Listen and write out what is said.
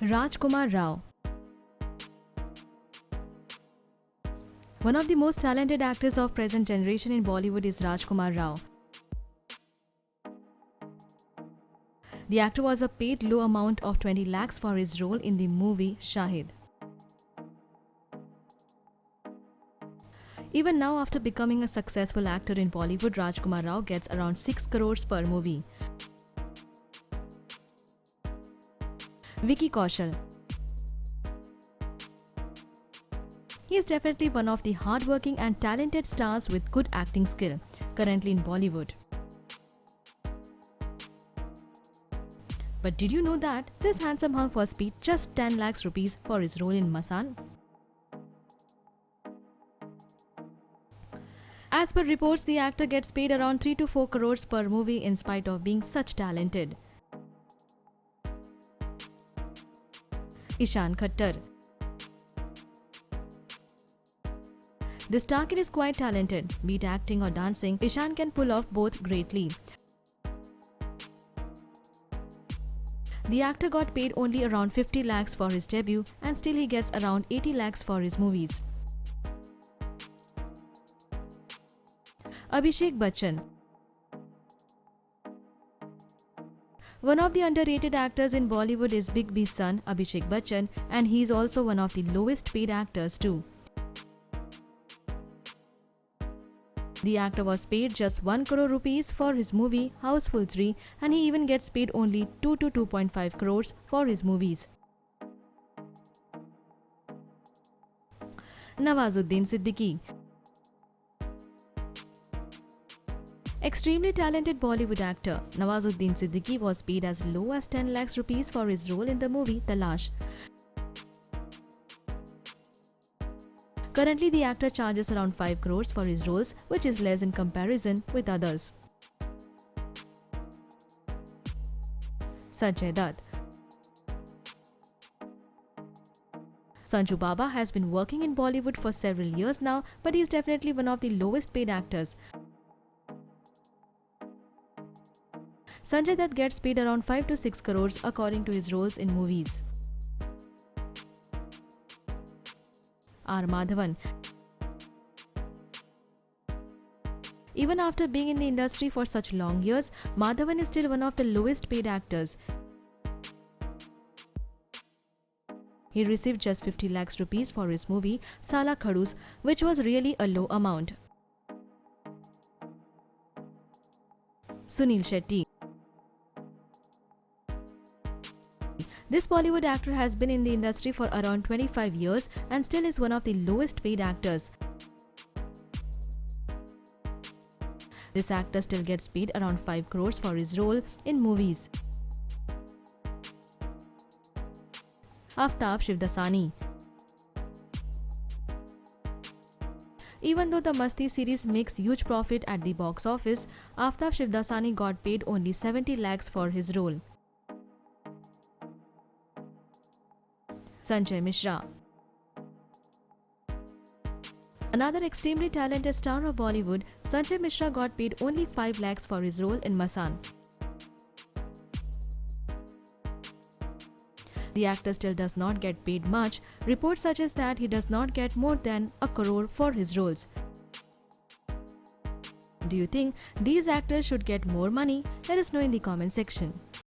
Rajkumar Rao. One of the most talented actors of present generation in Bollywood is Rajkumar Rao. The actor was paid low amount of 20 lakhs for his role in the movie Shahid. Even now, after becoming a successful actor in Bollywood, Rajkumar Rao gets around 6 crores per movie. Vicky Kaushal. He is definitely one of the hardworking and talented stars with good acting skill, currently in Bollywood. But did you know that this handsome hunk was paid just 10 lakhs rupees for his role in Masaan? As per reports, the actor gets paid around 3 to 4 crores per movie in spite of being such talented. Ishaan Khattar. The star kid is quite talented. Be it acting or dancing, Ishaan can pull off both greatly. The actor got paid only around 50 lakhs for his debut and still he gets around 80 lakhs for his movies. Abhishek Bachchan. One of the underrated actors in Bollywood is Big B's son, Abhishek Bachchan, and he is also one of the lowest paid actors too. The actor was paid just 1 crore rupees for his movie Houseful 3 and he even gets paid only 2 to 2.5 crores for his movies. Nawazuddin Siddiqui. Extremely talented Bollywood actor, Nawazuddin Siddiqui was paid as low as 10 lakhs rupees for his role in the movie Talash. Currently, the actor charges around 5 crores for his roles, which is less in comparison with others. Sanjay Dutt. Sanju Baba has been working in Bollywood for several years now, but he is definitely one of the lowest paid actors. Sanjay Dutt gets paid around 5 to 6 crores according to his roles in movies. R. Madhavan. Even after being in the industry for such long years, Madhavan is still one of the lowest paid actors. He received just 50 lakhs rupees for his movie Sala Khadus, which was really a low amount. Sunil Shetty. This Bollywood actor has been in the industry for around 25 years and still is one of the lowest paid actors. This actor still gets paid around 5 crores for his role in movies. Aftab Shivdasani. Even though the Masti series makes huge profit at the box office, Aftab Shivdasani got paid only 70 lakhs for his role. Sanjay Mishra. Another extremely talented star of Bollywood, Sanjay Mishra got paid only 5 lakhs for his role in Masaan. The actor still does not get paid much. Reports suggest that he does not get more than a crore for his roles. Do you think these actors should get more money? Let us know in the comment section.